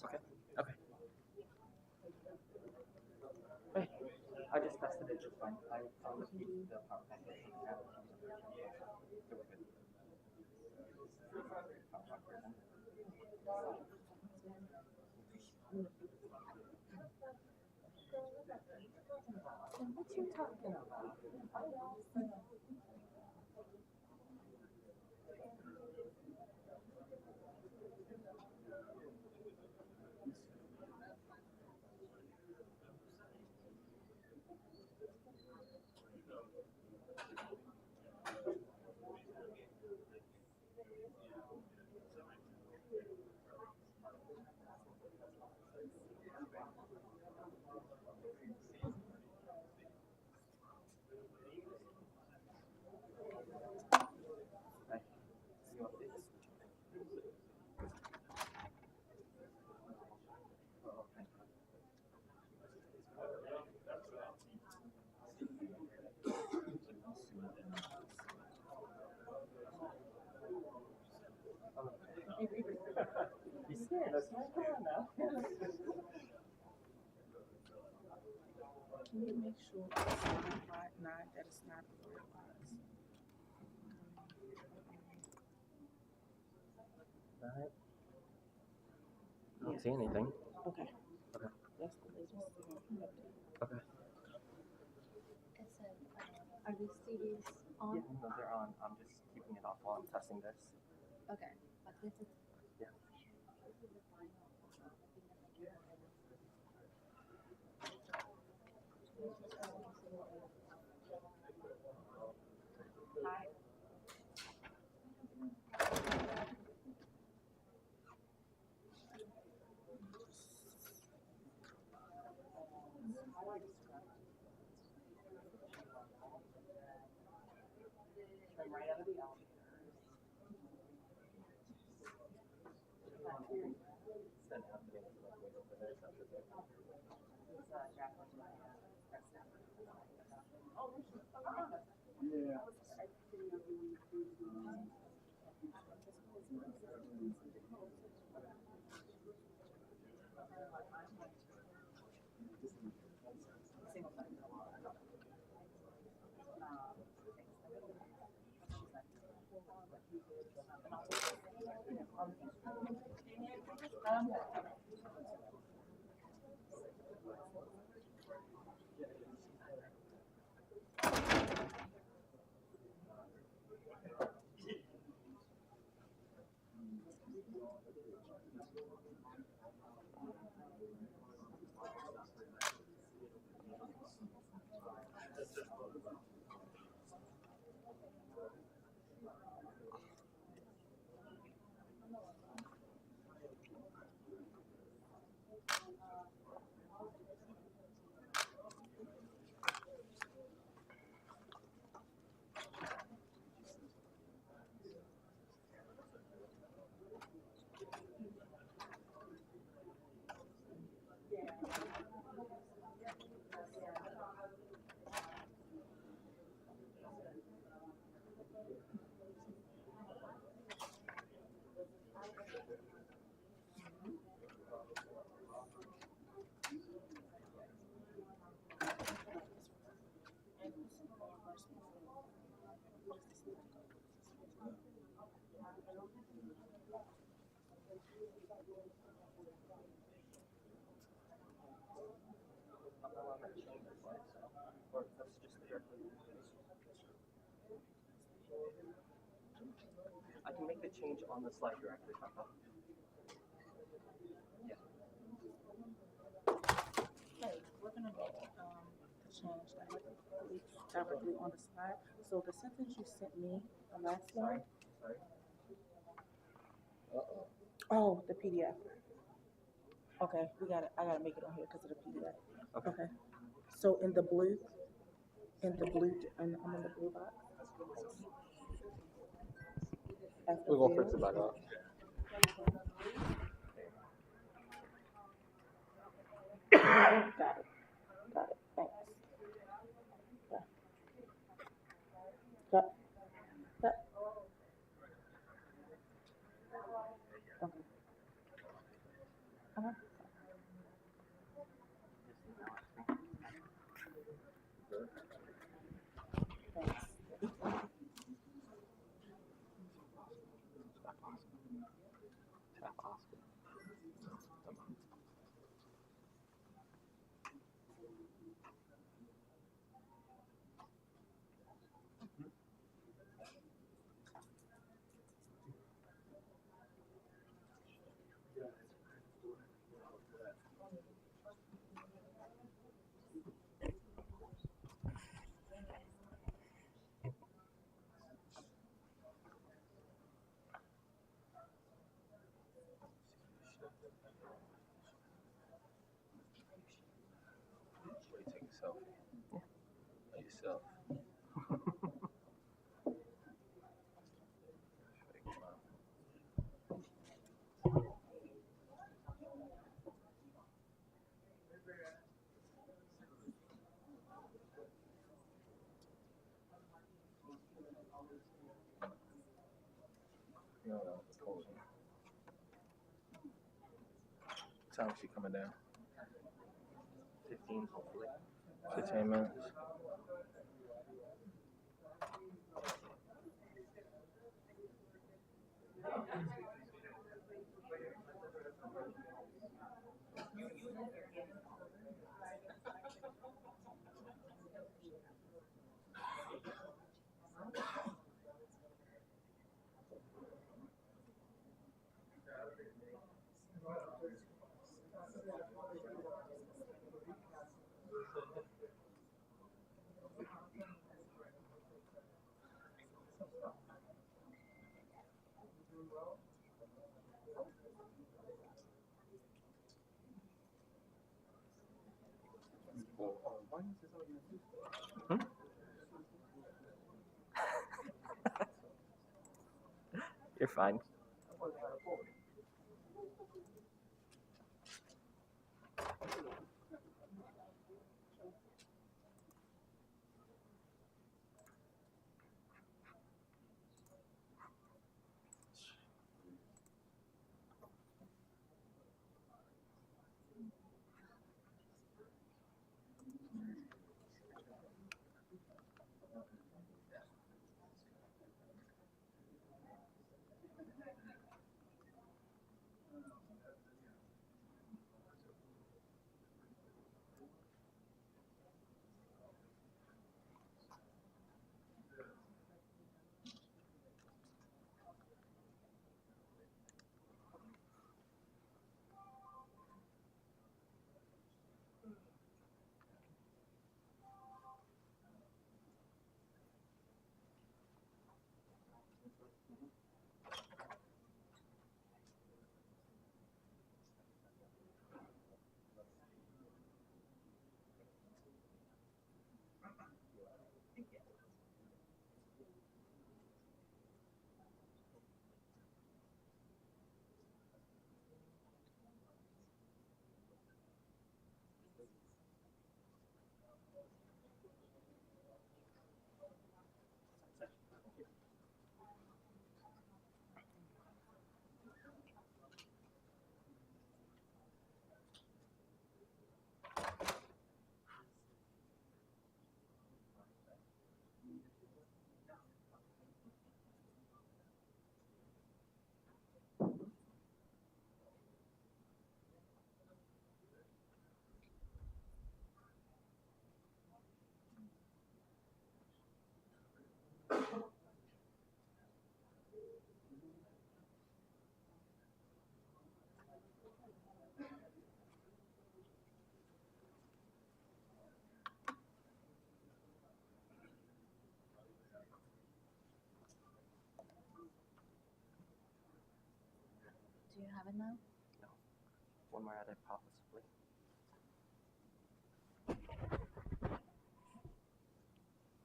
Okay. Okay. Hey, I just tested it just fine. I'll just keep the power pack. They were good. Power pack version. What you talking about? Can you make sure it's not that it's not where it was? Right. I don't see anything. Okay. Okay. That's the latest. Okay. Are these CDs on? Yeah, no, they're on. I'm just keeping it off while I'm testing this. Okay, but this is Yeah. hi. Trim right out of the elevators. Send out the names of like over there. So it's Jacqueline. Yeah. Or that's just directly. I can make the change on the slide directly. Yeah. Okay, we're gonna make the change directly on the slide. So the sentence you sent me, the last one. Sorry. Oh, the PDF. Okay, I gotta make it on here because of the PDF. Okay. So in the blue, I'm in the blue box. We're gonna fix it back up. Got it. Thanks. Yeah. Got. Okay. Uh-huh. Thanks. Tap Oscar. Wait, take a selfie. Of yourself. Fake smile. No, it's cold. time is she coming down? 15, hopefully. 15 minutes. You're fine. Do you have it now? One more other possibly.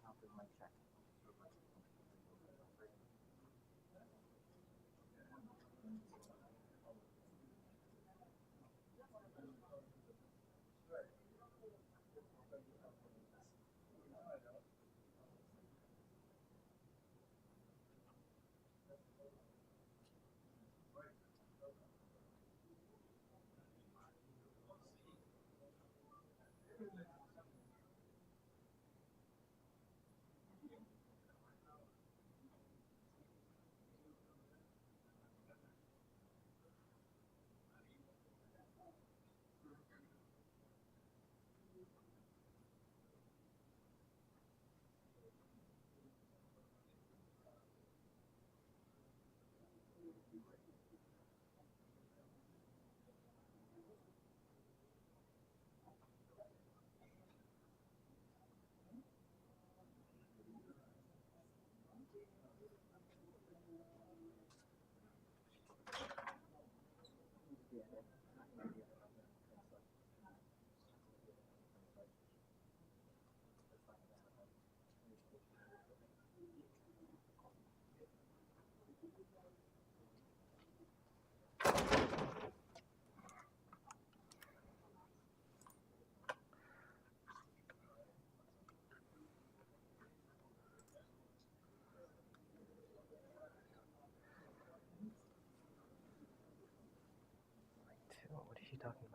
I'll do my check. What is she talking about?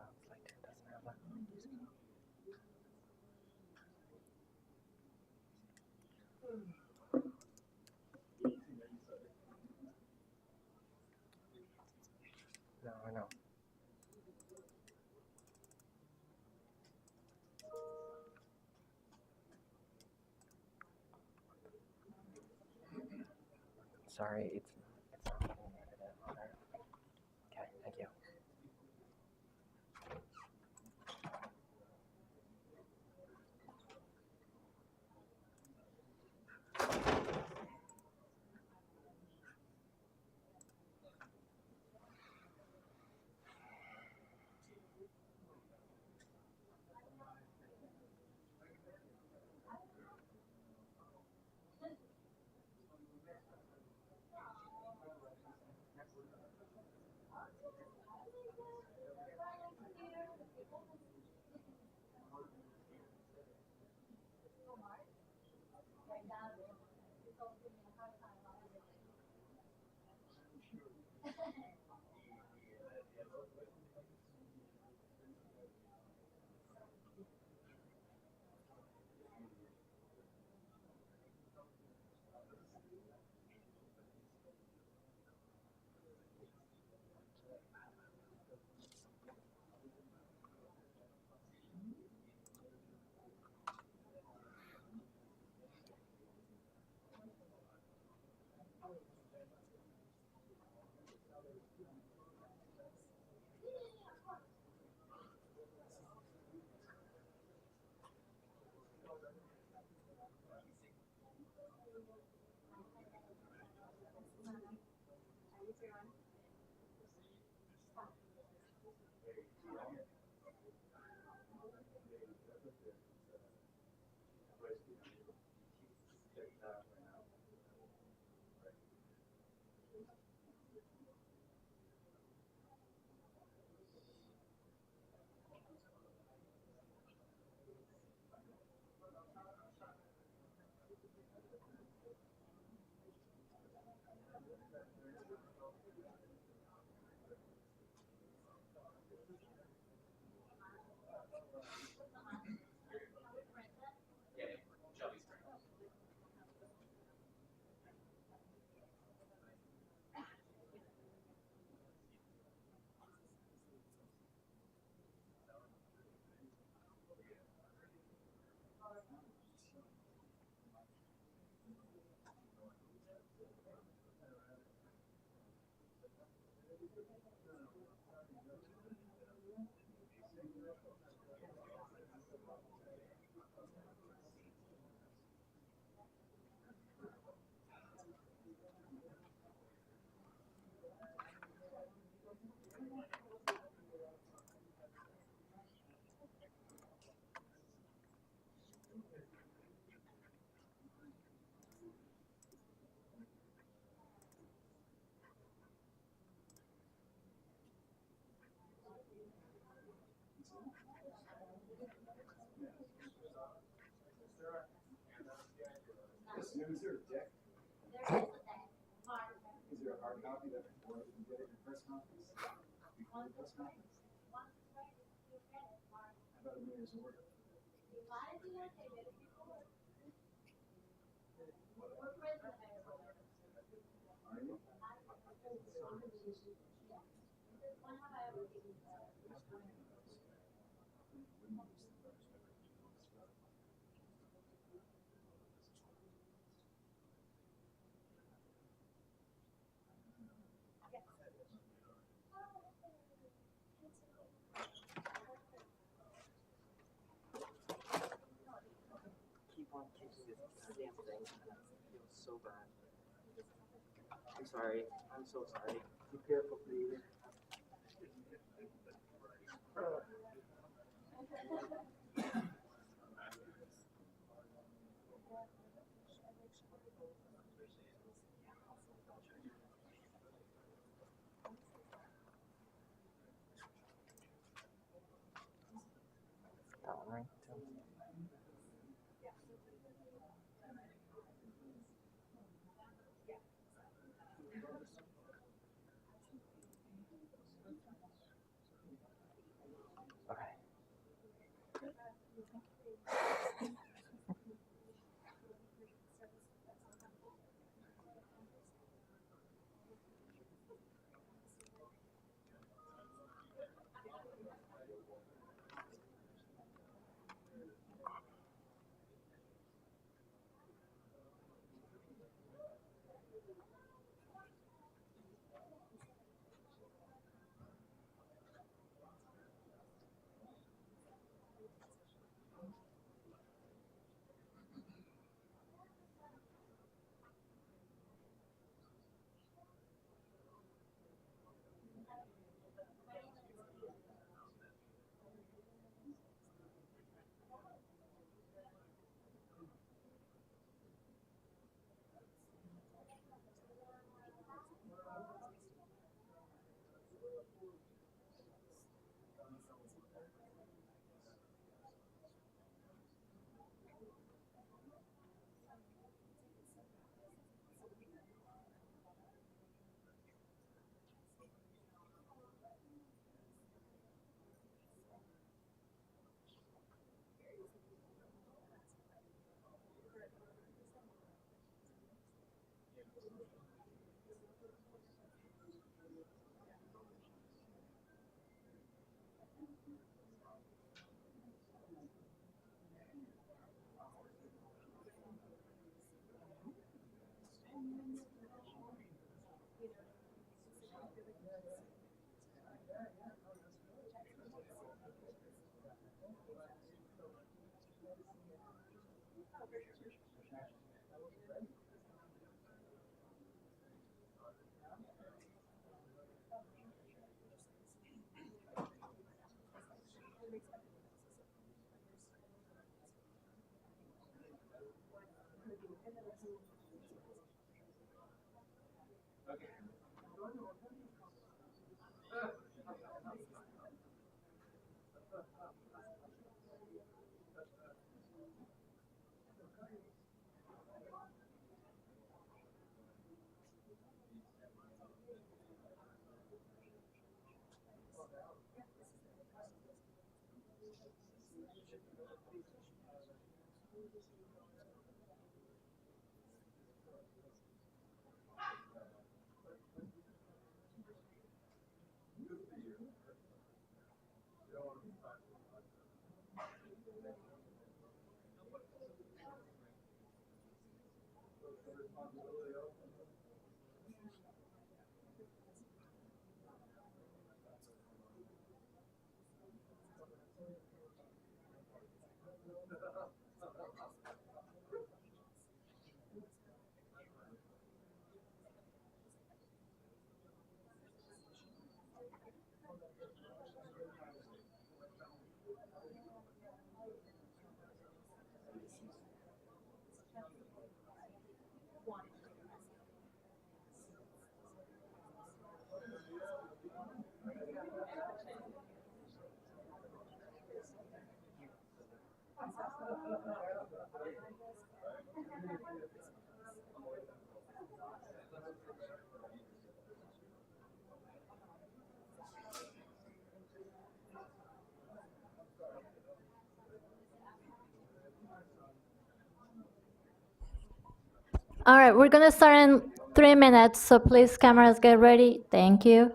sorry, it's not being edited on there. Okay, thank you. Is there a deck? Is there a hard copy that or you can get it in press conference? Before the press conference? How about a mayor's order? Are you? Keep on kicking this damn thing. It feels so bad. I'm sorry. I'm so sorry. Be careful, please. That one right too. Okay. All right, we're gonna start in 3 minutes, so please, cameras, get ready. Thank you.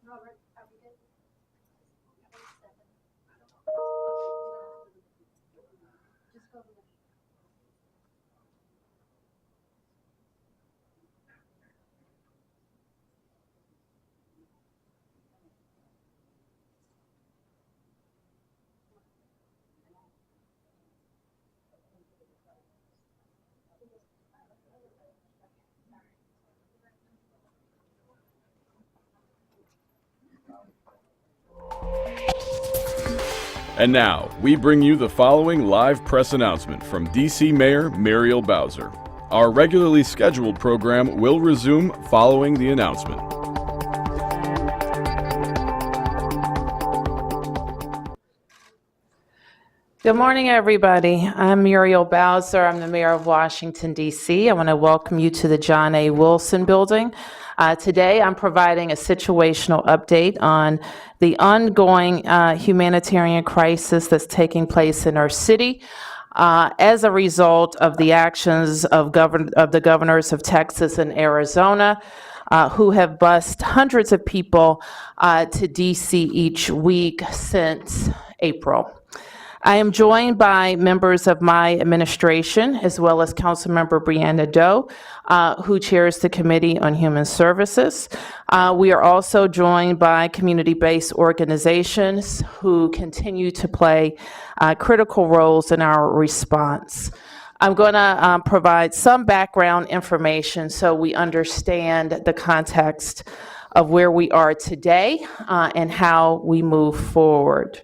Robert, are we good? Just go over there. And now, we bring you the following live press announcement from DC Mayor Muriel Bowser. Our regularly scheduled program will resume following the announcement. Good morning, everybody. I'm Muriel Bowser. I'm the mayor of Washington, D.C. I want to welcome you to the John A. Wilson Building. Today, I'm providing a situational update on the ongoing humanitarian crisis that's taking place in our city as a result of the actions of the governors of Texas and Arizona, who have bused hundreds of people to D.C. each week since April. I am joined by members of my administration, as well as Councilmember Brianna Doe, who chairs the Committee on Human Services. We are also joined by community-based organizations who continue to play critical roles in our response. I'm going to provide some background information so we understand the context of where we are today and how we move forward.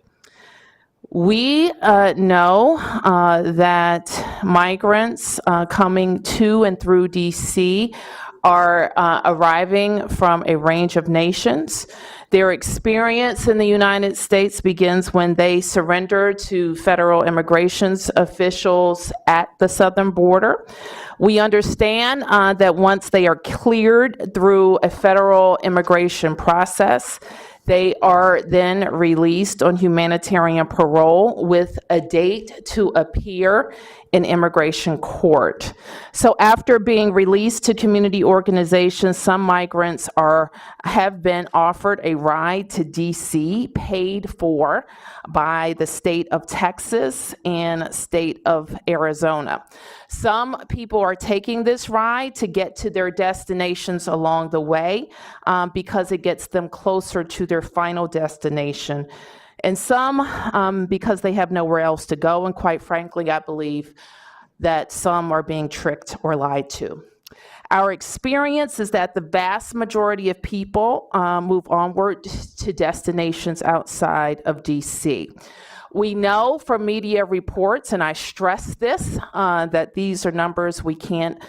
We know that migrants coming to and through DC are arriving from a range of nations. Their experience in the United States begins when they surrender to federal immigration officials at the southern border. We understand that once they are cleared through a federal immigration process, they are then released on humanitarian parole with a date to appear in immigration court. So after being released to community organizations, some migrants have been offered a ride to DC paid for by the state of Texas and state of Arizona. Some people are taking this ride to get to their destinations along the way because it gets them closer to their final destination. And some because they have nowhere else to go. And quite frankly, I believe that some are being tricked or lied to. Our experience is that the vast majority of people move onward to destinations outside of DC. We know from media reports, and I stress this, that these are numbers we can't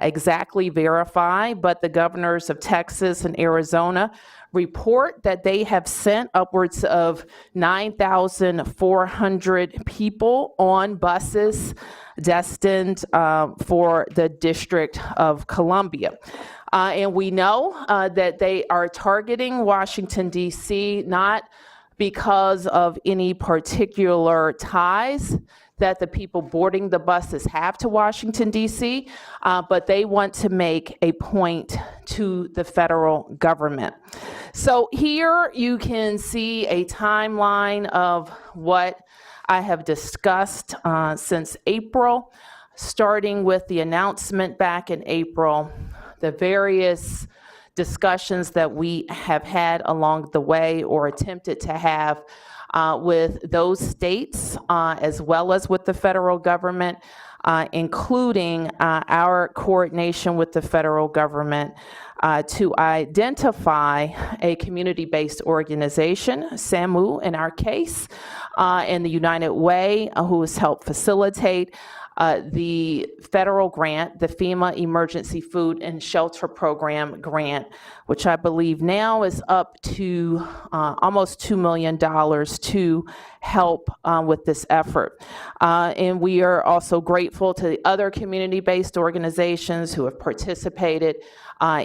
exactly verify, but the governors of Texas and Arizona report that they have sent upwards of 9,400 people on buses destined for the District of Columbia. And we know that they are targeting Washington, D.C., not because of any particular ties that the people boarding the buses have to Washington, D.C., but they want to make a point to the federal government. So here you can see a timeline of what I have discussed since April, starting with the announcement back in April, the various discussions that we have had along the way or attempted to have with those states as well as with the federal government, including our coordination with the federal government to identify a community-based organization, SAMU in our case, and the United Way, who has helped facilitate the federal grant, the FEMA Emergency Food and Shelter Program grant, which I believe now is up to almost $2 million to help with this effort. And we are also grateful to the other community-based organizations who have participated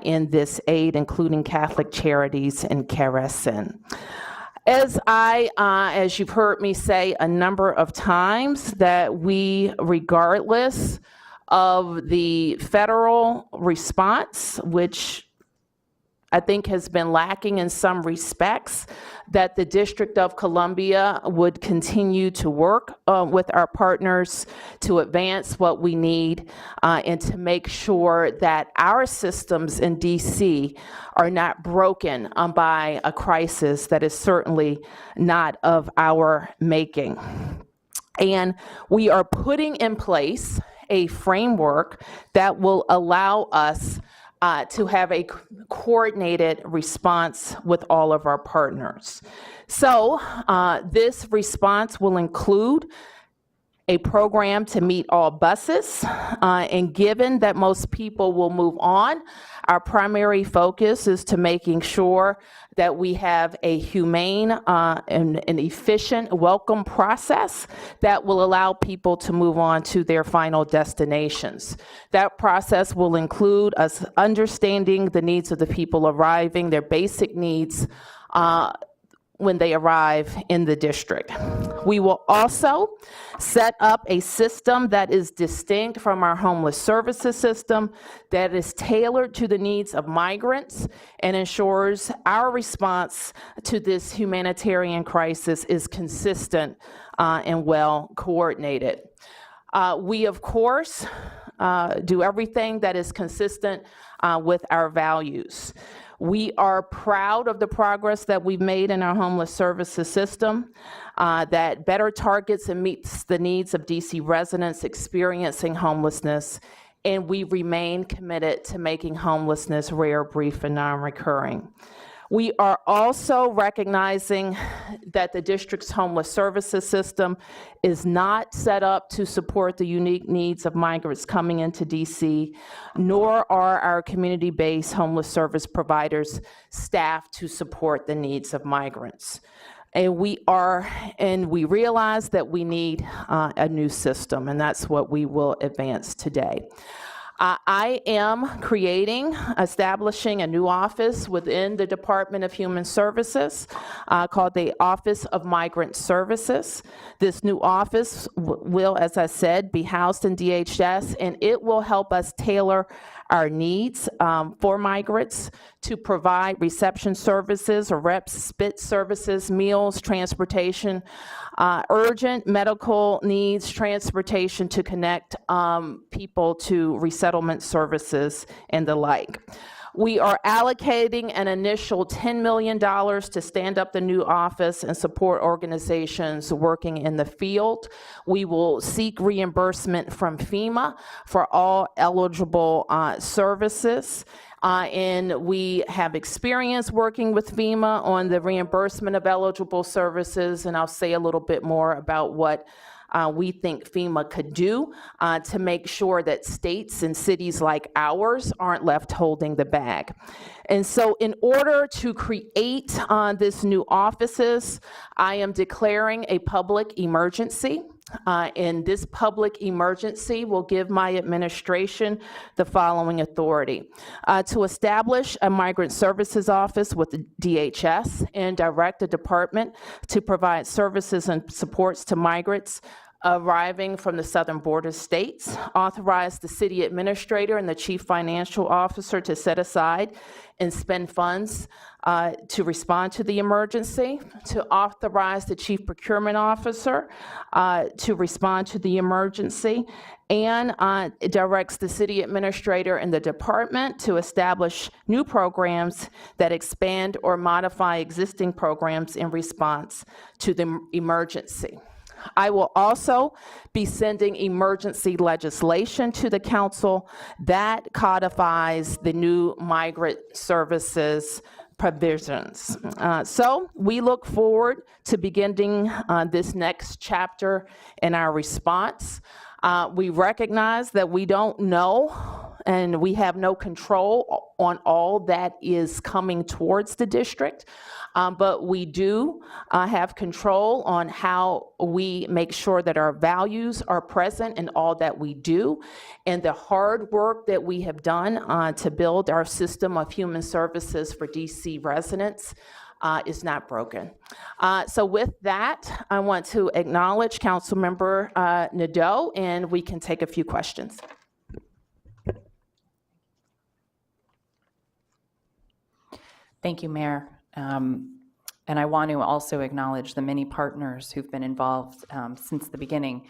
in this aid, including Catholic Charities and Keresen. As you've heard me say a number of times, that we, regardless of the federal response, which I think has been lacking in some respects, that the District of Columbia would continue to work with our partners to advance what we need and to make sure that our systems in DC are not broken by a crisis that is certainly not of our making. And we are putting in place a framework that will allow us to have a coordinated response with all of our partners. So this response will include a program to meet all buses, and given that most people will move on, our primary focus is to making sure that we have a humane and an efficient welcome process that will allow people to move on to their final destinations. That process will include us understanding the needs of the people arriving, their basic needs, when they arrive in the district. We will also set up a system that is distinct from our homeless services system, that is tailored to the needs of migrants and ensures our response to this humanitarian crisis is consistent and well coordinated. We, of course, do everything that is consistent with our values. We are proud of the progress that we've made in our homeless services system that better targets and meets the needs of DC residents experiencing homelessness, and we remain committed to making homelessness rare, brief, and non-recurring. We are also recognizing that the district's homeless services system is not set up to support the unique needs of migrants coming into DC, nor are our community-based homeless service providers staffed to support the needs of migrants. And we realize that we need a new system, and that's what we will advance today. I am establishing a new office within the Department of Human Services called the Office of Migrant Services. This new office will, as I said, be housed in DHS, and it will help us tailor our needs for migrants to provide reception services or spit services, meals, transportation, urgent medical needs, transportation to connect people to resettlement services and the like. We are allocating an initial $10 million to stand up the new office and support organizations working in the field. We will seek reimbursement from FEMA for all eligible services. And we have experience working with FEMA on the reimbursement of eligible services, and I'll say a little bit more about what we think FEMA could do to make sure that states and cities like ours aren't left holding the bag. And so in order to create this new offices, I am declaring a public emergency. And this public emergency will give my administration the following authority: to establish a migrant services office with the DHS and direct the department to provide services and supports to migrants arriving from the southern border states, authorize the city administrator and the chief financial officer to set aside and spend funds to respond to the emergency, to authorize the chief procurement officer to respond to the emergency, and it directs the city administrator and the department to establish new programs that expand or modify existing programs in response to the emergency. I will also be sending emergency legislation to the council that codifies the new migrant services provisions. So we look forward to beginning this next chapter in our response. We recognize that we don't know and we have no control on all that is coming towards the district, but we do have control on how we make sure that our values are present in all that we do, and the hard work that we have done to build our system of human services for DC residents is not broken. So with that, I want to acknowledge Councilmember Nadeau, and we can take a few questions. Thank you, Mayor. And I want to also acknowledge the many partners who've been involved since the beginning.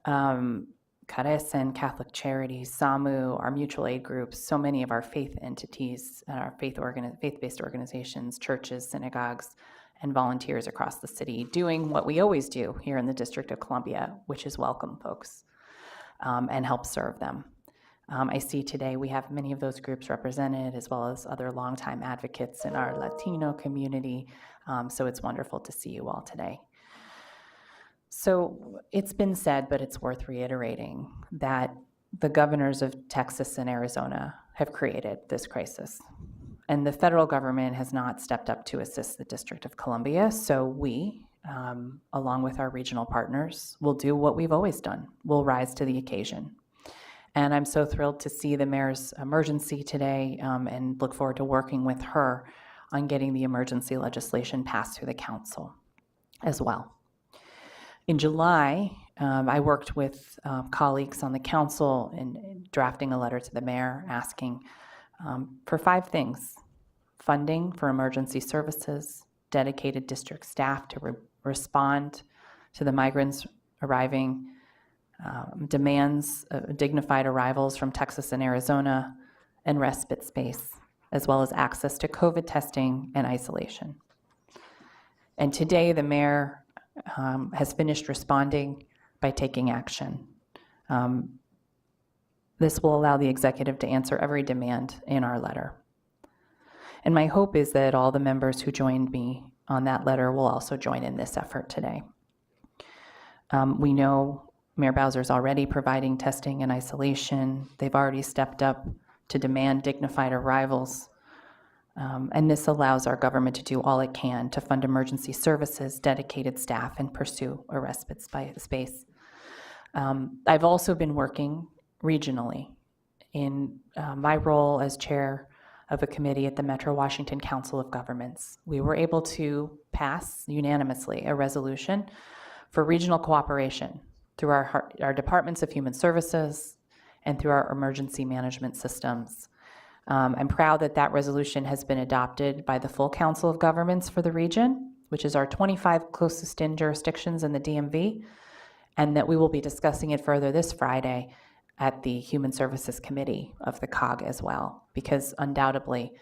Caresen, Catholic Charities, SAMU, our mutual aid groups, so many of our faith entities, our faith-based organizations, churches, synagogues, and volunteers across the city doing what we always do here in the District of Columbia, which is welcome folks and help serve them. I see today we have many of those groups represented, as well as other longtime advocates in our Latino community. So it's wonderful to see you all today. So it's been said, but it's worth reiterating, that the governors of Texas and Arizona have created this crisis. And the federal government has not stepped up to assist the District of Columbia. So we, along with our regional partners, will do what we've always done. We'll rise to the occasion. And I'm so thrilled to see the mayor's emergency today and look forward to working with her on getting the emergency legislation passed through the council as well. In July, I worked with colleagues on the council in drafting a letter to the mayor asking for 5 things: funding for emergency services, dedicated district staff to respond to the migrants arriving, demands dignified arrivals from Texas and Arizona, and respite space, as well as access to COVID testing and isolation. And today, the mayor has finished responding by taking action. This will allow the executive to answer every demand in our letter. And my hope is that all the members who joined me on that letter will also join in this effort today. We know Mayor Bowser is already providing testing and isolation. They've already stepped up to demand dignified arrivals. And this allows our government to do all it can to fund emergency services, dedicated staff, and pursue a respite space. I've also been working regionally in my role as chair of a committee at the Metro Washington Council of Governments. We were able to pass unanimously a resolution for regional cooperation through our departments of human services and through our emergency management systems. I'm proud that that resolution has been adopted by the full Council of Governments for the region, which is our 25 closest in jurisdictions in the DMV, and that we will be discussing it further this Friday at the Human Services Committee of the COG as well, because undoubtedly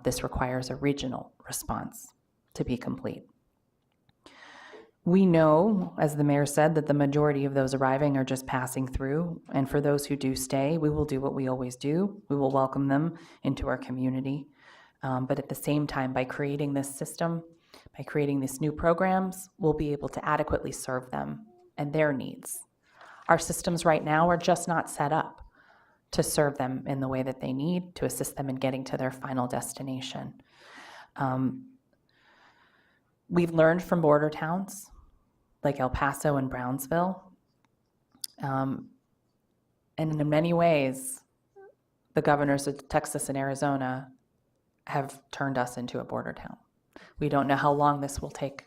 this requires a regional response to be complete. We know, as the mayor said, that the majority of those arriving are just passing through, and for those who do stay, we will do what we always do. We will welcome them into our community. But at the same time, by creating this system, by creating these new programs, we'll be able to adequately serve them and their needs. Our systems right now are just not set up to serve them in the way that they need, to assist them in getting to their final destination. We've learned from border towns like El Paso and Brownsville. And in many ways, the governors of Texas and Arizona have turned us into a border town. We don't know how long this will take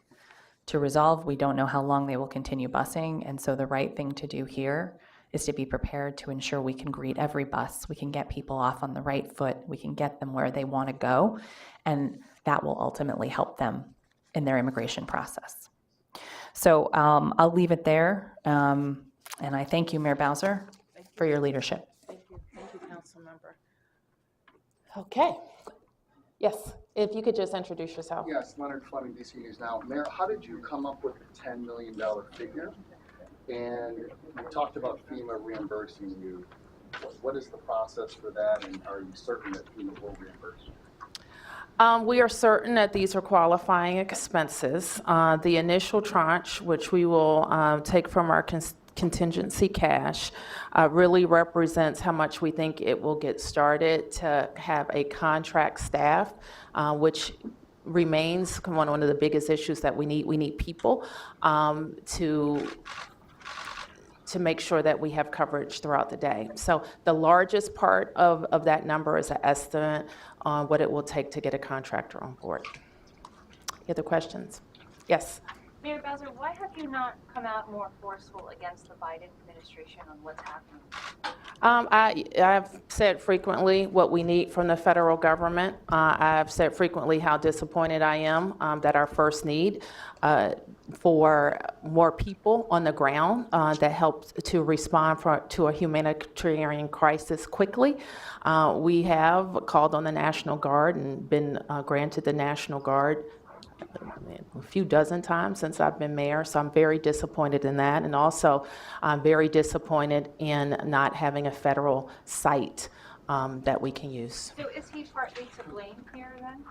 to resolve. We don't know how long they will continue busing. And so the right thing to do here is to be prepared to ensure we can greet every bus. We can get people off on the right foot. We can get them where they want to go. And that will ultimately help them in their immigration process. So I'll leave it there. And I thank you, Mayor Bowser, for your leadership. Thank you, council member. Okay. Yes, if you could just introduce yourself. Yes, Leonard Fleming, DC News Now. Mayor, how did you come up with the $10 million figure? And you talked about FEMA reimbursing you. What is the process for that, and are you certain that FEMA will reimburse you? We are certain that these are qualifying expenses. The initial tranche, which we will take from our contingency cash, really represents how much we think it will get started to have a contract staff, which remains one of the biggest issues that we need. We need people to make sure that we have coverage throughout the day. So the largest part of that number is an estimate on what it will take to get a contractor on board. Any other questions? Yes. Mayor Bowser, why have you not come out more forceful against the Biden administration on what's happening? I've said frequently what we need from the federal government. I've said frequently how disappointed I am that our first need for more people on the ground that help to respond to a humanitarian crisis quickly. We have called on the National Guard and been granted the National Guard a few dozen times since I've been mayor, so I'm very disappointed in that. And also, I'm very disappointed in not having a federal site that we can use. So is he partly to blame here then?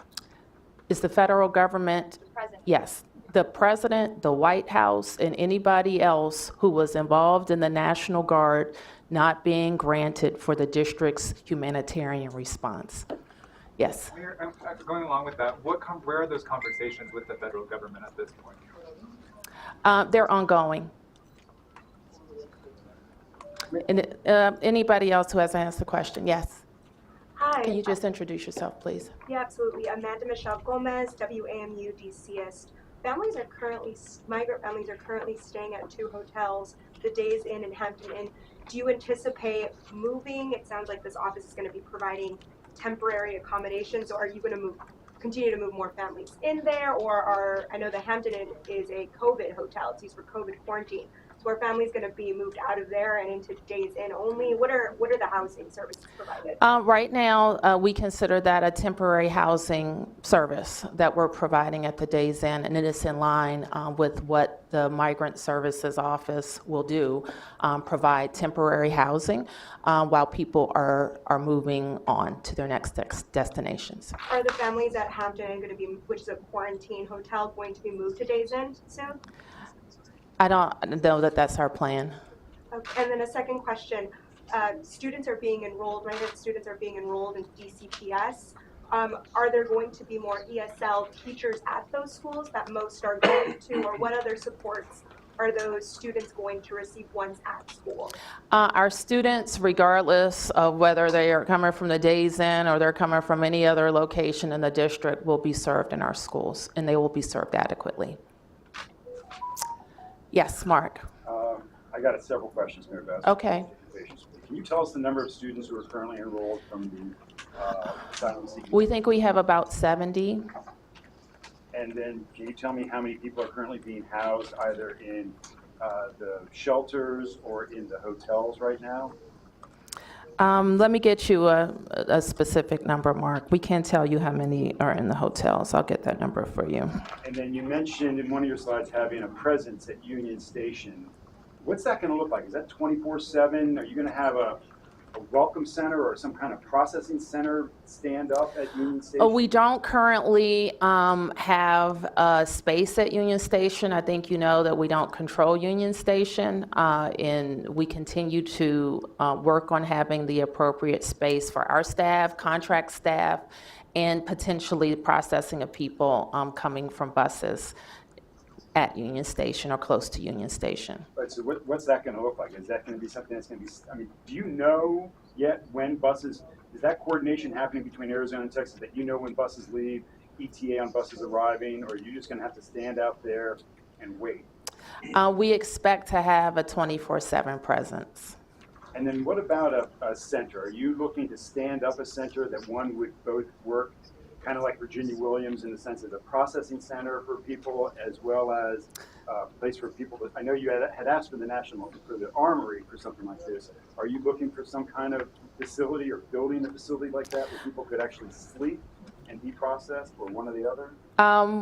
Is the federal government? President. Yes. the president, the White House, and anybody else who was involved in the National Guard not being granted for the district's humanitarian response. Yes. Mayor, going along with that, where are those conversations with the federal government at this point? They're ongoing. And, anybody else who hasn't asked the question? Yes. Hi. Can you just introduce yourself, please? Yeah, absolutely. Amanda Michelle Gomez, WAMU DCS. Migrant families are currently staying at 2 hotels, the Days Inn and Hampton Inn. Do you anticipate moving? It sounds like this office is going to be providing temporary accommodations, or are you going to continue to move more families in there, or I know the Hampton Inn is a COVID hotel, it's used for COVID quarantine. So are families going to be moved out of there and into Days Inn only? What are the housing services provided? Right now, we consider that a temporary housing service that we're providing at the Days Inn, and it is in line with what the Migrant Services Office will do, provide temporary housing while people are moving on to their next destinations. Are the families at Hampton Inn going to be, which is a quarantine hotel, going to be moved to Days Inn soon? I don't know that that's our plan. Okay. And then a second question, students are being enrolled, migrant students are being enrolled in DCPS. Are there going to be more ESL teachers at those schools that most are going to, or what other supports are those students going to receive once at school? Our students, regardless of whether they are coming from the Days Inn or they're coming from any other location in the district, will be served in our schools, and they will be served adequately. Yes, Mark. I got several questions, Mayor Bowser. Okay. Can you tell us the number of students who are currently enrolled from the asylum seekers? We think we have about 70. And then can you tell me how many people are currently being housed either in the shelters or in the hotels right now? Let me get you a specific number, Mark. We can't tell you how many are in the hotels. I'll get that number for you. And then you mentioned in one of your slides having a presence at Union Station. What's that going to look like? Is that 24/7? Are you going to have a welcome center or some kind of processing center stand up at Union Station? We don't currently have a space at Union Station. I think you know that we don't control Union Station, and we continue to work on having the appropriate space for our staff, contract staff, and potentially processing of people coming from buses at Union Station or close to Union Station. Right, so what's that going to look like? Is that going to be something that's going to be, I mean, do you know yet when buses, is that coordination happening between Arizona and Texas that you know when buses leave, ETA on buses arriving, or are you just going to have to stand out there and wait? We expect to have a 24/7 presence. And then what about a center? Are you looking to stand up a center that one would both work kind of like Virginia Williams in the sense of a processing center for people as well as a place for people that, I know you had asked for the Armory for something like this. Are you looking for some kind of facility or building a facility like that where people could actually sleep and be processed, or one or the other?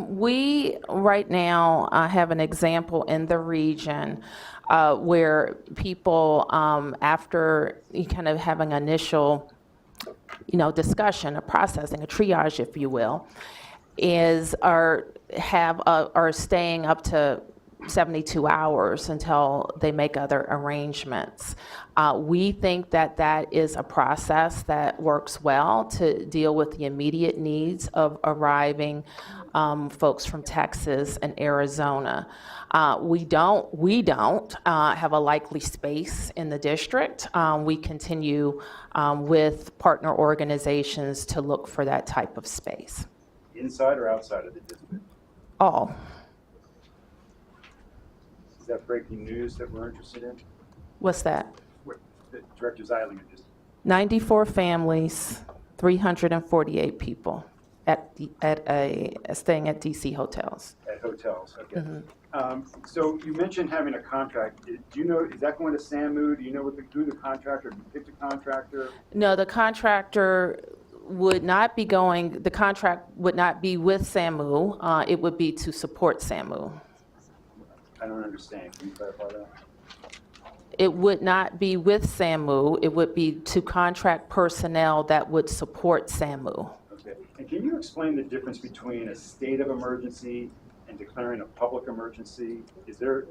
We right now have an example in the region where people, after kind of having initial discussion, a processing, a triage, if you will, are staying up to 72 hours until they make other arrangements. We think that is a process that works well to deal with the immediate needs of arriving folks from Texas and Arizona. We don't have a likely space in the district. We continue with partner organizations to look for that type of space. Inside or outside of the district? All. Is that breaking news that we're interested in? What's that? The Director Zeilinger just. 94 families, 348 people staying at DC hotels. At hotels, okay. Mm-hmm. So you mentioned having a contract. Do you know, is that going to SAMU? Do you know who the contractor, you picked a contractor? No, the contractor would not be the contract would not be with SAMU. It would be to support SAMU. I don't understand. Can you clarify that? It would not be with SAMU. It would be to contract personnel that would support SAMU. Okay. And can you explain the difference between a state of emergency and declaring a public emergency? Is there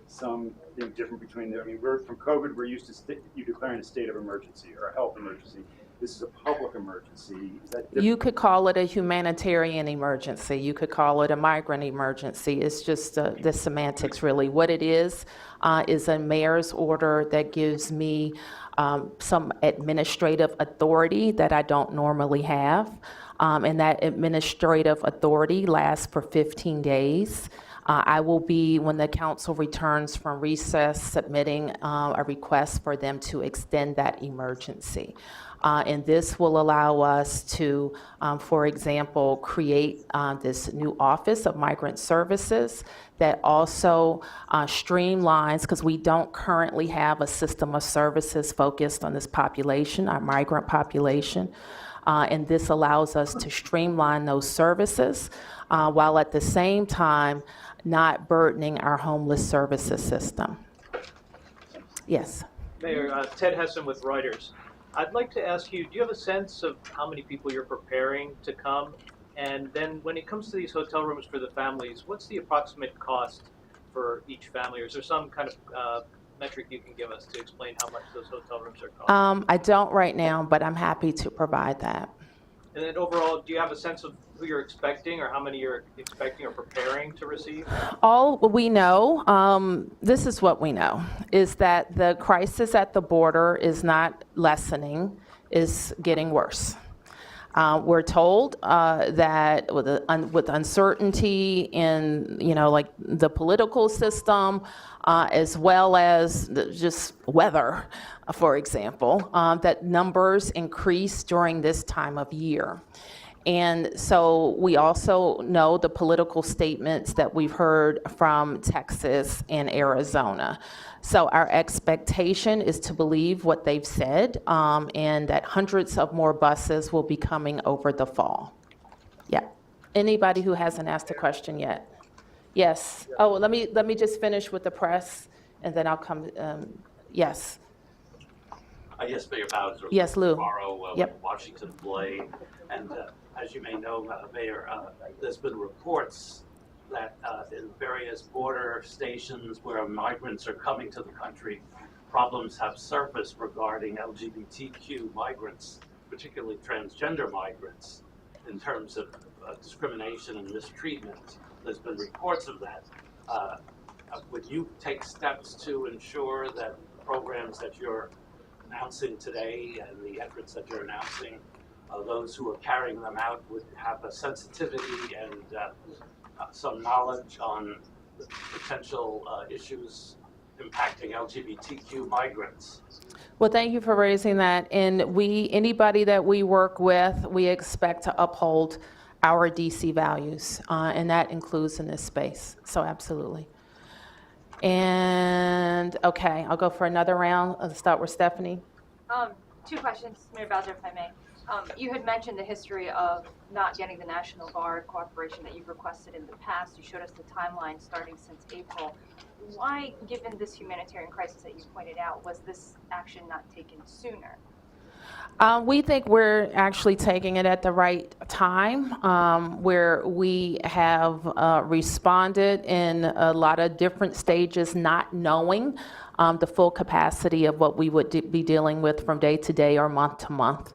something different between the, I mean, we're from COVID, we're used to you declaring a state of emergency or a health emergency. This is a public emergency. Is that different? You could call it a humanitarian emergency. You could call it a migrant emergency. It's just the semantics, really. What it is a mayor's order that gives me some administrative authority that I don't normally have. And that administrative authority lasts for 15 days. I will be, when the council returns from recess, submitting a request for them to extend that emergency. And this will allow us to, for example, create this new Office of Migrant Services that also streamlines, because we don't currently have a system of services focused on this population, our migrant population. And this allows us to streamline those services while at the same time not burdening our homeless services system. Yes. Mayor, Ted Hessen with Reuters. I'd like to ask you, do you have a sense of how many people you're preparing to come? And then when it comes to these hotel rooms for the families, what's the approximate cost for each family? Or is there some kind of metric you can give us to explain how much those hotel rooms are costing? I don't right now, but I'm happy to provide that. And then overall, do you have a sense of who you're expecting or how many you're expecting or preparing to receive? All we know, this is what we know, is that the crisis at the border is not lessening, is getting worse. We're told that with uncertainty in, like the political system, as well as just weather, for example, that numbers increase during this time of year. And so we also know the political statements that we've heard from Texas and Arizona. So our expectation is to believe what they've said, and that hundreds of more buses will be coming over the fall. Yeah. Anybody who hasn't asked a question yet? Yes. Oh, let me just finish with the press, and then I'll come. Yes. Yes, Mayor Bowser. Yes, Lou. Tomorrow, Yep. Washington Blade, and as you may know, Mayor, there's been reports that in various border stations where migrants are coming to the country, problems have surfaced regarding LGBTQ migrants, particularly transgender migrants, in terms of discrimination and mistreatment. There's been reports of that. Would you take steps to ensure that programs that you're announcing today and the efforts that you're announcing, those who are carrying them out would have a sensitivity and some knowledge on the potential issues impacting LGBTQ migrants? Well, thank you for raising that. And anybody that we work with, we expect to uphold our DC values, and that includes in this space. So absolutely. And okay, I'll go for another round. I'll start with Stephanie. Two questions, Mayor Bowser, if I may. You had mentioned the history of not getting the National Guard cooperation that you've requested in the past. You showed us the timeline starting since April. Why, given this humanitarian crisis that you pointed out, was this action not taken sooner? We think we're actually taking it at the right time, where we have responded in a lot of different stages, not knowing the full capacity of what we would be dealing with from day to day or month to month.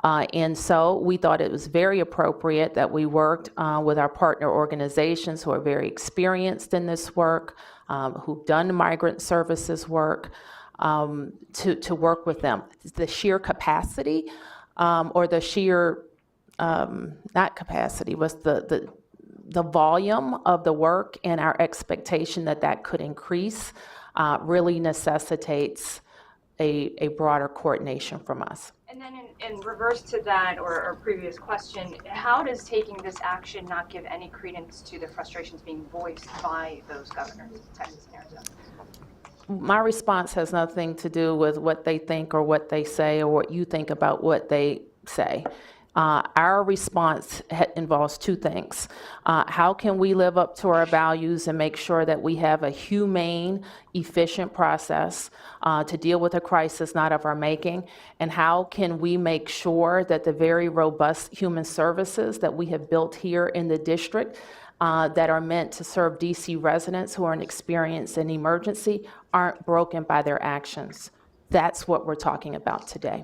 And so we thought it was very appropriate that we worked with our partner organizations who are very experienced in this work, who've done migrant services work, to work with them. The sheer capacity, or the sheer, not capacity, was the volume of the work and our expectation that that could increase really necessitates a broader coordination from us. And then in reverse to that, or previous question, how does taking this action not give any credence to the frustrations being voiced by those governors, Texas and Arizona? My response has nothing to do with what they think or what they say or what you think about what they say. Our response involves two things. How can we live up to our values and make sure that we have a humane, efficient process to deal with a crisis not of our making? And how can we make sure that the very robust human services that we have built here in the district that are meant to serve DC residents who are experienced in emergency aren't broken by their actions. That's what we're talking about today.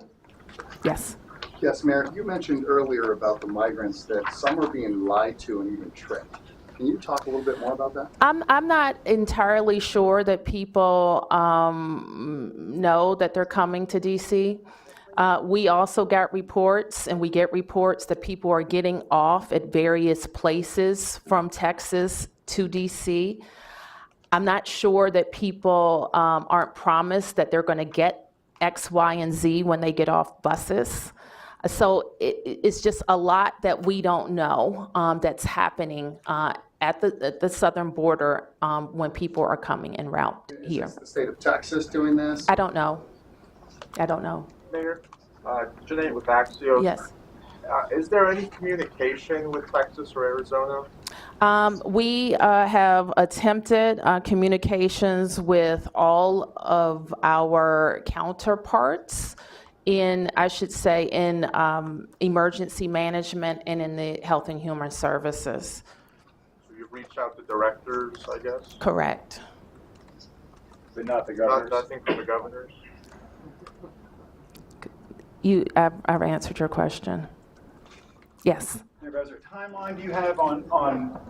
Yes. Yes, Mayor, you mentioned earlier about the migrants that some are being lied to and even tricked. Can you talk a little bit more about that? I'm not entirely sure that people know that they're coming to DC. We also got reports, and we get reports that people are getting off at various places from Texas to DC. I'm not sure that people aren't promised that they're going to get X, Y, and Z when they get off buses. So it's just a lot that we don't know that's happening at the southern border when people are coming en route here. Is the state of Texas doing this? I don't know. Mayor, Janae with Axios. Yes. Is there any communication with Texas or Arizona? We have attempted communications with all of our counterparts in, I should say, in emergency management and in the Health and Human Services. So you've reached out to directors, I guess? Correct. But not the governors? Nothing from the governors? I've answered your question. Yes. Mayor Bowser, timeline do you have on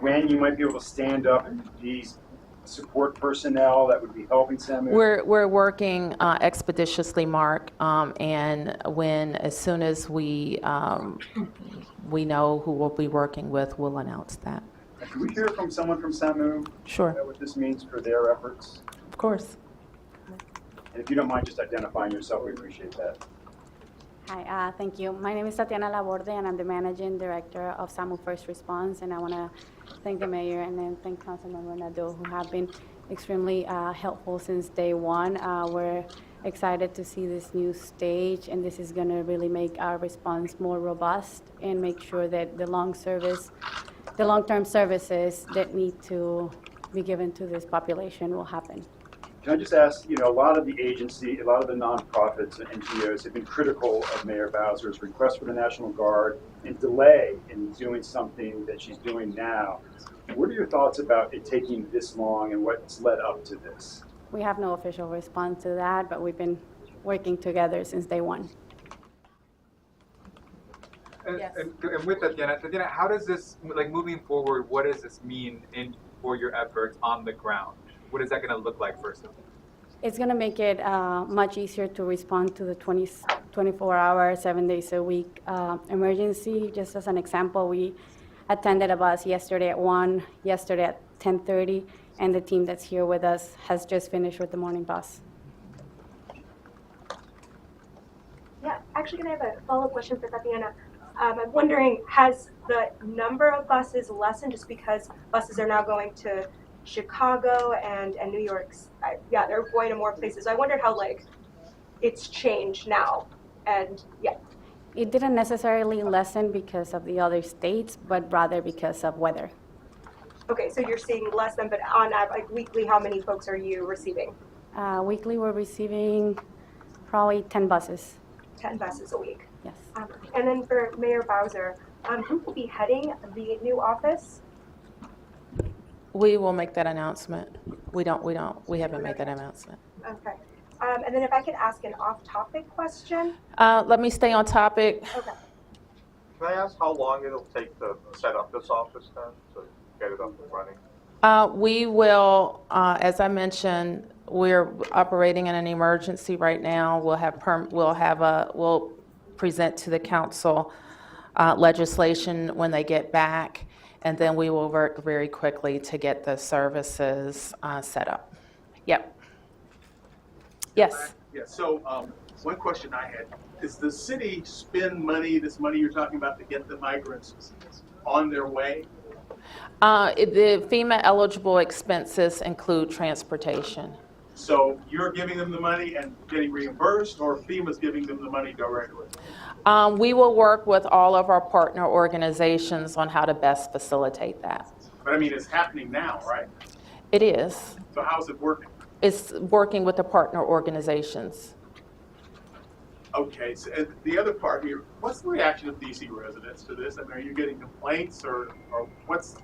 when you might be able to stand up these support personnel that would be helping SAMU? We're working expeditiously, Mark, and as soon as we know who we'll be working with, we'll announce that. Can we hear from someone from SAMU? Sure. What this means for their efforts? Of course. And if you don't mind just identifying yourself, we appreciate that. Hi, thank you. My name is Tatiana Laborde, and I'm the Managing Director of SAMU First Response, and I want to thank the Mayor and then thank Councilmember Nadeau, who have been extremely helpful since day one. We're excited to see this new stage, and this is going to really make our response more robust and make sure that the long-term services that need to be given to this population will happen. Can I just ask, a lot of the agency, a lot of the nonprofits and NGOs have been critical of Mayor Bowser's request for the National Guard and delay in doing something that she's doing now. What are your thoughts about it taking this long and what's led up to this? We have no official response to that, but we've been working together since day one. And with that, Tatiana, how does this, moving forward, what does this mean for your efforts on the ground? What is that going to look like first? It's going to make it much easier to respond to the 24-hour, 7 days a week emergency. Just as an example, we attended a bus yesterday at 1, yesterday at 10:30, and the team that's here with us has just finished with the morning bus. Yeah, actually, I have a follow-up question for Tatiana. I'm wondering, has the number of buses lessened just because buses are now going to Chicago and New York? Yeah, they're going to more places. I wondered how it's changed now, and yeah. It didn't necessarily lessen because of the other states, but rather because of weather. Okay, so you're seeing less than, but on weekly, how many folks are you receiving? Weekly, we're receiving probably 10 buses. 10 buses a week. Yes. And then for Mayor Bowser, who will be heading the new office? We will make that announcement. We haven't made that announcement. Okay. And then if I could ask an off-topic question. Let me stay on topic. Okay. Can I ask how long it'll take to set up this office then, to get it up and running? We will, as I mentioned, we're operating in an emergency right now. We'll present to the council legislation when they get back, and then we will work very quickly to get the services set up. Yep. Yes. Yeah, so one question I had, is the city spend money, this money you're talking about, to get the migrants on their way? The FEMA eligible expenses include transportation. So you're giving them the money and getting reimbursed, or FEMA's giving them the money directly? We will work with all of our partner organizations on how to best facilitate that. But I mean, it's happening now, right? It is. So how's it working? It's working with the partner organizations. Okay, so the other part here, what's the reaction of DC residents to this? I mean, are you getting complaints or what's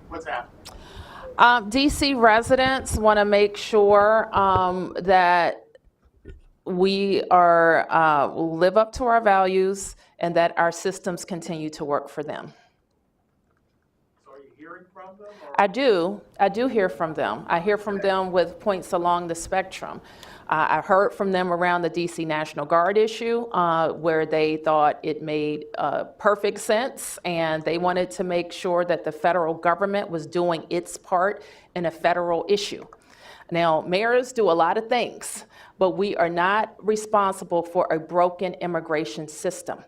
What's happening? DC residents want to make sure that we live up to our values and that our systems continue to work for them. So are you hearing from them? I do hear from them. I hear from them with points along the spectrum. I heard from them around the DC National Guard issue, where they thought it made perfect sense, and they wanted to make sure that the federal government was doing its part in a federal issue. Now, mayors do a lot of things, but we are not responsible for a broken immigration system.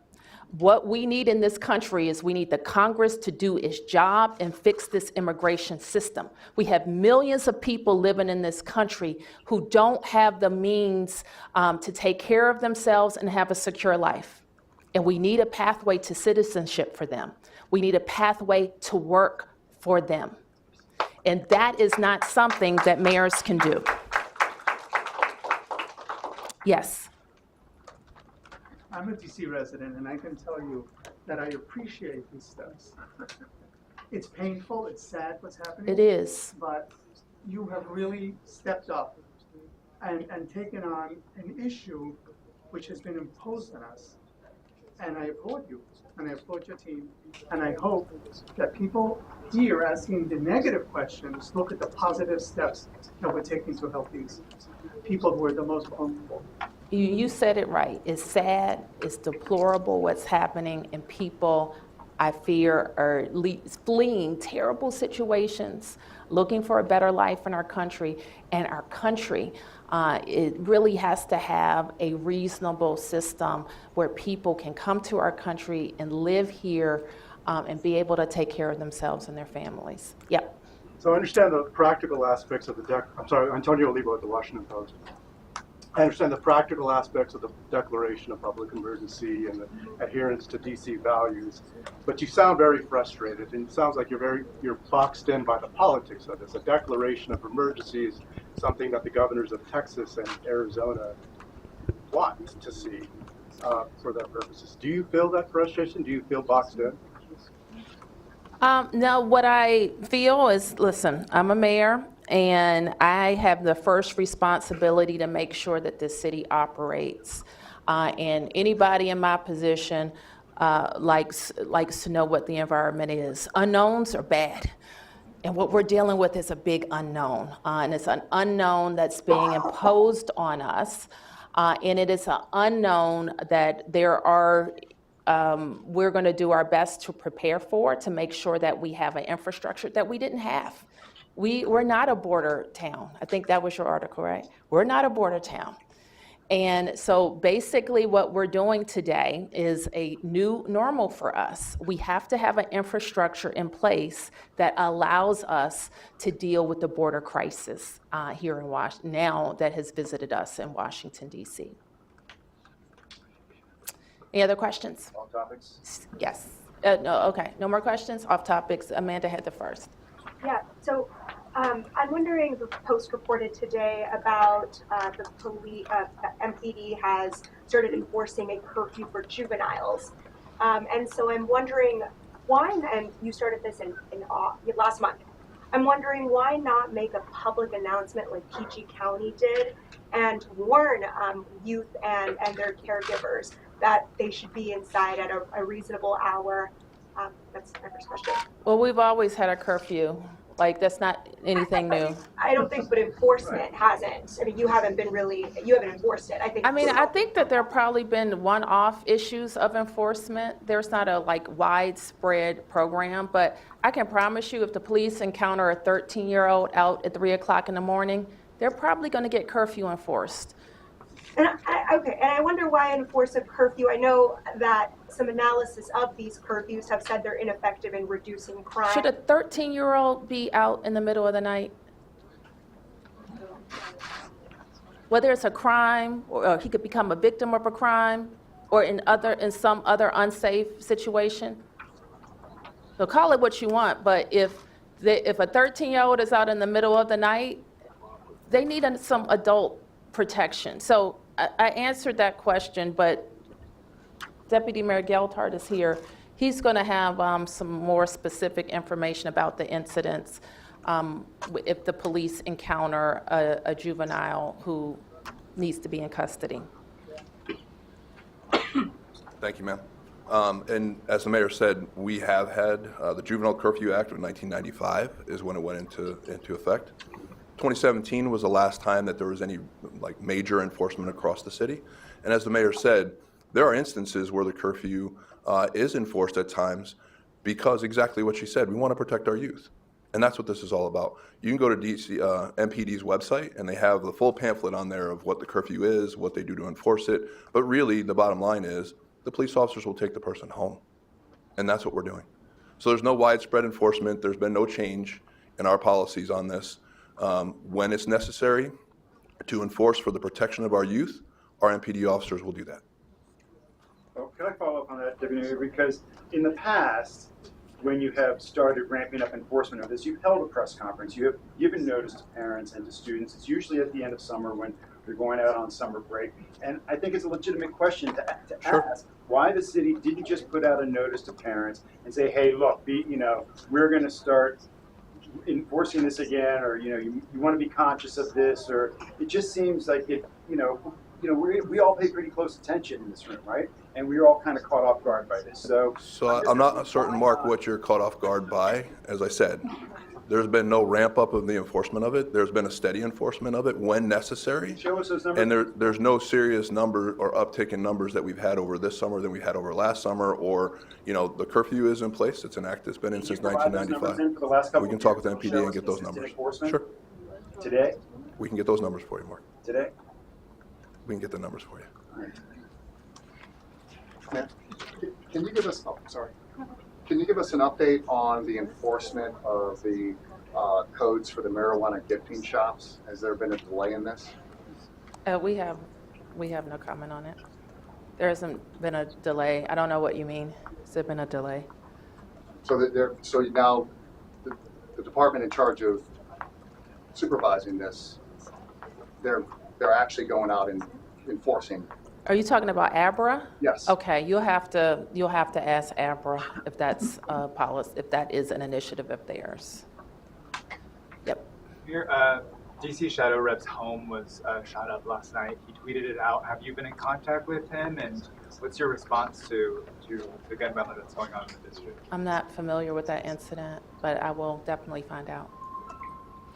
What we need in this country is we need the Congress to do its job and fix this immigration system. We have millions of people living in this country who don't have the means to take care of themselves and have a secure life. And we need a pathway to citizenship for them. We need a pathway to work for them. And that is not something that mayors can do. Yes. I'm a DC resident, and I can tell you that I appreciate these steps. It's painful, it's sad what's happening. It is. But you have really stepped up and taken on an issue which has been imposed on us. And I applaud you, and I applaud your team. And I hope that people here asking the negative questions look at the positive steps that we're taking to help these people who are the most vulnerable. You said it right. It's sad, it's deplorable what's happening, and people, I fear, are fleeing terrible situations, looking for a better life in our country. And our country, it really has to have a reasonable system where people can come to our country and live here and be able to take care of themselves and their families. Yep. So I understand the practical aspects of the I'm sorry, Antonio Olivo at the Washington Post. I understand the practical aspects of the declaration of public emergency and the adherence to DC values, but you sound very frustrated, and it sounds like you're boxed in by the politics of this. A declaration of emergency is something that the governors of Texas and Arizona want to see for their purposes. Do you feel that frustration? Do you feel boxed in? No, what I feel is, listen, I'm a mayor, and I have the first responsibility to make sure that this city operates. And anybody in my position likes to know what the environment is. Unknowns are bad. And what we're dealing with is a big unknown. And it's an unknown that's being imposed on us. And it is an unknown that there are we're going to do our best to prepare for, to make sure that we have an infrastructure that we didn't have. We're not a border town. I think that was your article, right? We're not a border town. And so basically what we're doing today is a new normal for us. We have to have an infrastructure in place that allows us to deal with the border crisis here in Washington, now that has visited us in Washington, D.C. Any other questions? Off topics? Yes. No, okay, no more questions? Off topics. Amanda had the first. Yeah, so I'm wondering, the Post reported today about the police, MPD has started enforcing a curfew for juveniles. And so I'm wondering why, and you started this in last month, I'm wondering why not make a public announcement like PG County did and warn youth and their caregivers that they should be inside at a reasonable hour. That's my first question. Well, we've always had a curfew. Like, that's not anything new. I don't think, but enforcement hasn't. I mean, you haven't enforced it. I think that there have probably been one-off issues of enforcement. There's not a widespread program, but I can promise you if the police encounter a 13-year-old out at 3 o'clock in the morning, they're probably going to get curfew enforced. And I wonder why enforce a curfew. I know that some analysis of these curfews have said they're ineffective in reducing crime. Should a 13-year-old be out in the middle of the night? Whether it's a crime, or he could become a victim of a crime, or in some other unsafe situation. So call it what you want, but if a 13-year-old is out in the middle of the night, they need some adult protection. So I answered that question, but Deputy Mayor Geltard is here. He's going to have some more specific information about the incidents if the police encounter a juvenile who needs to be in custody. Thank you, ma'am. And as the mayor said, we have had the Juvenile Curfew Act of 1995 is when it went into effect. 2017 was the last time that there was any like major enforcement across the city. And as the mayor said, there are instances where the curfew is enforced at times because exactly what she said, we want to protect our youth. And that's what this is all about. You can go to MPD's website and they have the full pamphlet on there of what the curfew is, what they do to enforce it. But really the bottom line is the police officers will take the person home. And that's what we're doing. So there's no widespread enforcement. There's been no change in our policies on this. When it's necessary to enforce for the protection of our youth, our MPD officers will do that. Oh, can I follow up on that, Deputy Mayor? Because in the past, when you have started ramping up enforcement of this, you've held a press conference. You have given notice to parents and to students. It's usually at the end of summer when they're going out on summer break. And I think it's a legitimate question to ask why the city didn't just put out a notice to parents and say, hey, look, we're going to start enforcing this again, or you want to be conscious of this, or it just seems like we all pay pretty close attention in this room, right? And we were all kind of caught off guard by this. So I'm not certain, Mark, what you're caught off guard by. As I said, there's been no ramp up of the enforcement of it. There's been a steady enforcement of it when necessary. Show us those numbers. And there's no serious number or uptick in numbers that we've had over this summer than we had over last summer, or, the curfew is in place. It's an act that's been in since 1995. We can talk with MPD and get those numbers. Sure. Today? We can get those numbers for you, Mark. Today? We can get the numbers for you. All right. Can you give us? Oh, sorry. Can you give us an update on the enforcement of the codes for the marijuana gifting shops? Has there been a delay in this? We have no comment on it. There hasn't been a delay. I don't know what you mean. Has there been a delay? So now the department in charge of supervising this, they're actually going out and enforcing. Are you talking about ABRA? Yes. Okay, you'll have to ask ABRA if that's a policy, if that is an initiative of theirs. Yep. Your DC Shadow Rep's home was shot up last night. He tweeted it out. Have you been in contact with him, and what's your response to the gun violence that's going on in the district? I'm not familiar with that incident, but I will definitely find out.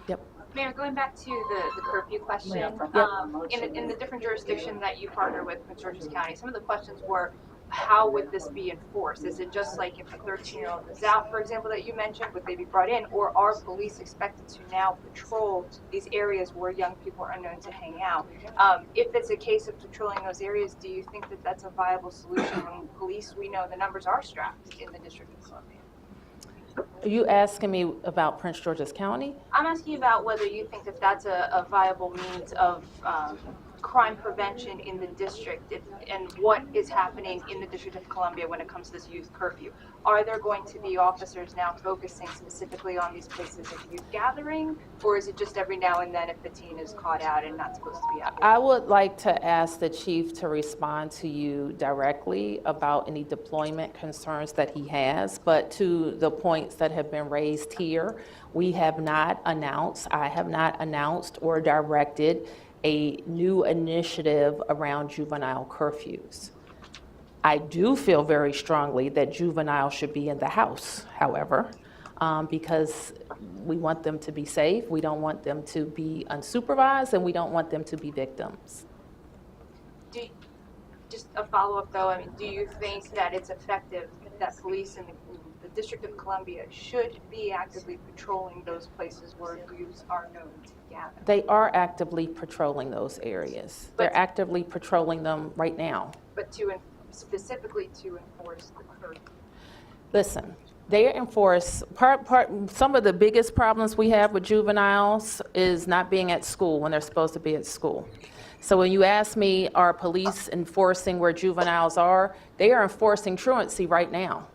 Yep. Mayor, going back to the curfew question, in the different jurisdictions that you partner with Georges County, some of the questions were, how would this be enforced? Is it just like if a 13-year-old is out, for example, that you mentioned, would they be brought in, or are police expected to now patrol these areas where young people are known to hang out? If it's a case of patrolling those areas, do you think that that's a viable solution when police, we know the numbers are strapped in the District of Columbia? Are you asking me about Prince George's County? I'm asking about whether you think that that's a viable means of crime prevention in the district, and what is happening in the District of Columbia when it comes to this youth curfew. Are there going to be officers now focusing specifically on these places of youth gathering, or is it just every now and then if the teen is caught out and not supposed to be out? I would like to ask the chief to respond to you directly about any deployment concerns that he has, but to the points that have been raised here, we have not announced, I have not announced or directed a new initiative around juvenile curfews. I do feel very strongly that juveniles should be in the house, however, because we want them to be safe, we don't want them to be unsupervised, and we don't want them to be victims. Just a follow-up though, do you think that it's effective that police in the District of Columbia should be actively patrolling those places where youths are known to gather? They are actively patrolling those areas. They're actively patrolling them right now. But specifically to enforce the curfew? Listen, they enforce, some of the biggest problems we have with juveniles is not being at school when they're supposed to be at school. So when you ask me, are police enforcing where juveniles are? They are enforcing truancy right now.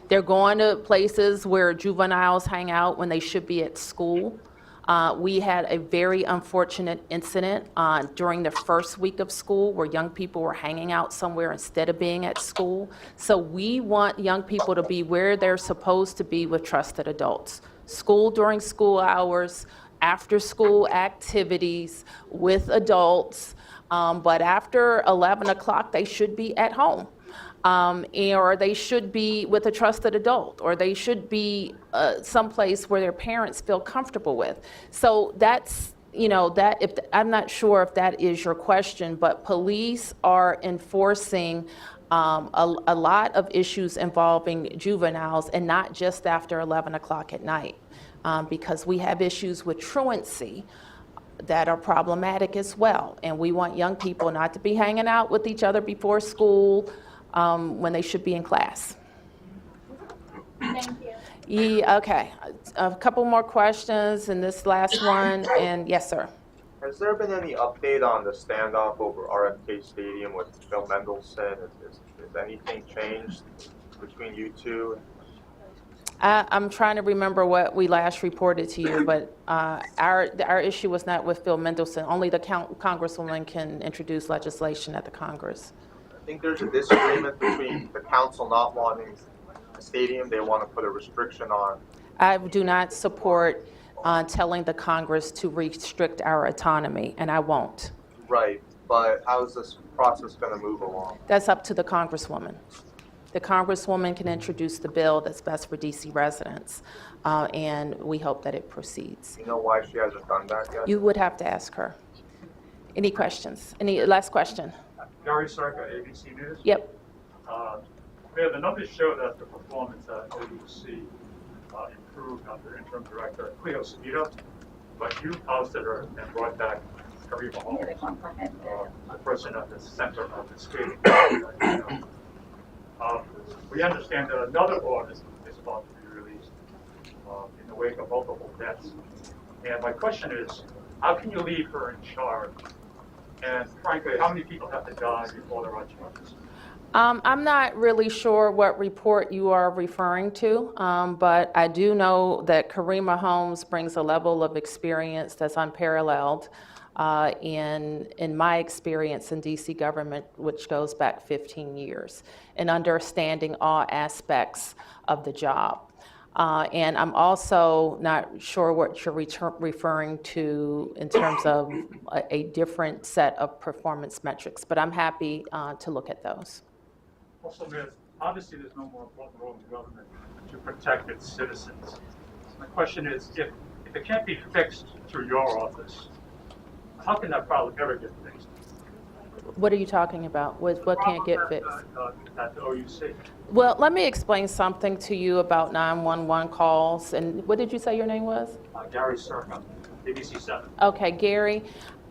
They're going to places where juveniles hang out when they should be at school. We had a very unfortunate incident during the first week of school where young people were hanging out somewhere instead of being at school. So we want young people to be where they're supposed to be with trusted adults. School during school hours, after school activities with adults, but after 11 o'clock, they should be at home. Or they should be with a trusted adult, or they should be someplace where their parents feel comfortable with. So that's, I'm not sure if that is your question, but police are enforcing a lot of issues involving juveniles, and not just after 11 o'clock at night, because we have issues with truancy that are problematic as well. And we want young people not to be hanging out with each other before school, when they should be in class. Thank you. Yeah, okay, a couple more questions and this last one, and yes, sir. Has there been any update on the standoff over RFK Stadium with Phil Mendelssohn? Has anything changed between you two? I'm trying to remember what we last reported to you, but our issue was not with Phil Mendelssohn. Only the Congresswoman can introduce legislation at the Congress. I think there's a disagreement between the council not wanting a stadium. They want to put a restriction on. I do not support telling the Congress to restrict our autonomy, and I won't. Right, but how is this process going to move along? That's up to the Congresswoman. The Congresswoman can introduce the bill that's best for DC residents, and we hope that it proceeds. You know why she hasn't done that yet? You would have to ask her. Any questions? Any last question? Gary Sarka, ABC News. Yep. Mayor, the numbers show that the performance at WDC improved under interim director Cleo Sabito, but you ousted her and brought back Karima Holmes, the person at the center of the stadium. We understand that another audit is about to be released in the wake of multiple deaths. And my question is, how can you leave her in charge? And frankly, how many people have to die before there are charges? I'm not really sure what report you are referring to, but I do know that Karima Holmes brings a level of experience that's unparalleled in my experience in DC government, which goes back 15 years, in understanding all aspects of the job. And I'm also not sure what you're referring to in terms of a different set of performance metrics, but I'm happy to look at those. Also, Mayor, obviously there's no more important role in government to protect its citizens. My question is, if it can't be fixed through your office, how can that problem ever get fixed? What are you talking about? What can't get fixed? At the OUC. Well, let me explain something to you about 911 calls. And what did you say your name was? Gary Serka, ABC 7. Okay, Gary.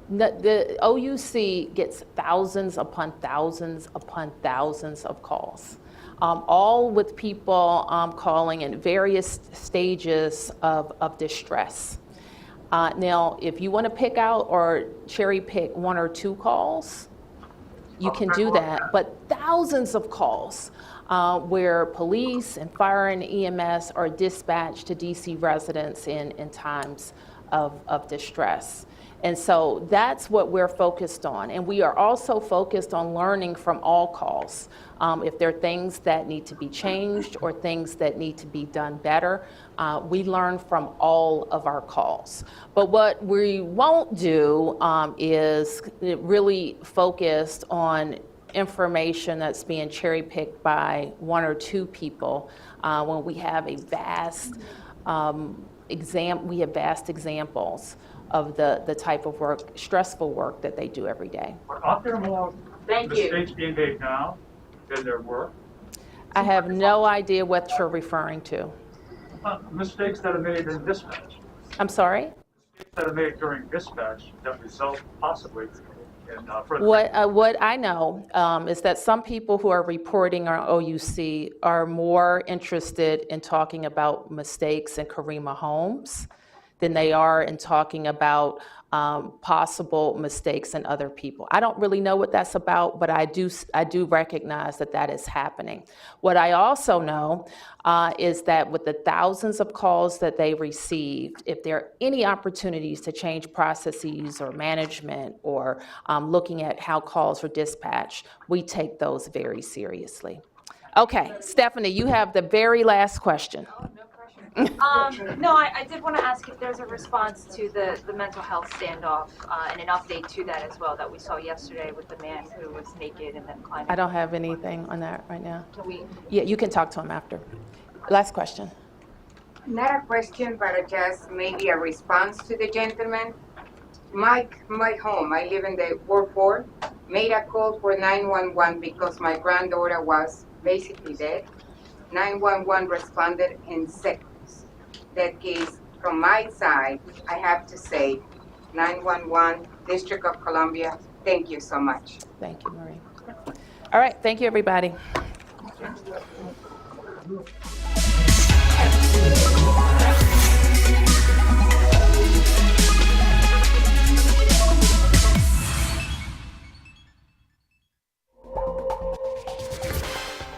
The OUC gets thousands upon thousands upon thousands of calls, all with people calling in various stages of distress. Now, if you want to pick out or cherry pick one or two calls, you can do that, but thousands of calls where police and fire and EMS are dispatched to DC residents in times of distress. And so that's what we're focused on. And we are also focused on learning from all calls. If there are things that need to be changed or things that need to be done better, we learn from all of our calls. But what we won't do is really focus on information that's being cherry-picked by one or two people when we have a vast examples of the type of work, stressful work that they do every day. Aren't there more mistakes being made now than there were? I have no idea what you're referring to. Mistakes that are made in dispatch. I'm sorry? Mistakes that are made during dispatch that result possibly in further. What I know is that some people who are reporting on OUC are more interested in talking about mistakes in Karima Holmes than they are in talking about possible mistakes in other people. I don't really know what that's about, but I do recognize that that is happening. What I also know is that with the thousands of calls that they received, if there are any opportunities to change processes or management or looking at how calls are dispatched, we take those very seriously. Okay, Stephanie, you have the very last question. No, I did want to ask if there's a response to the mental health standoff and an update to that as well that we saw yesterday with the man who was naked and then climbing. I don't have anything on that right now. Can we? Yeah, you can talk to him after. Last question. Not a question, but just maybe a response to the gentleman. My home, I live in the Ward 4, made a call for 911 because my granddaughter was basically dead. 911 responded in seconds. That case, from my side, I have to say, 911, District of Columbia, thank you so much. Thank you, Marie. All right, thank you, everybody.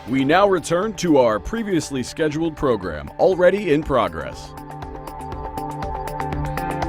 We now return to our previously scheduled program, already in progress.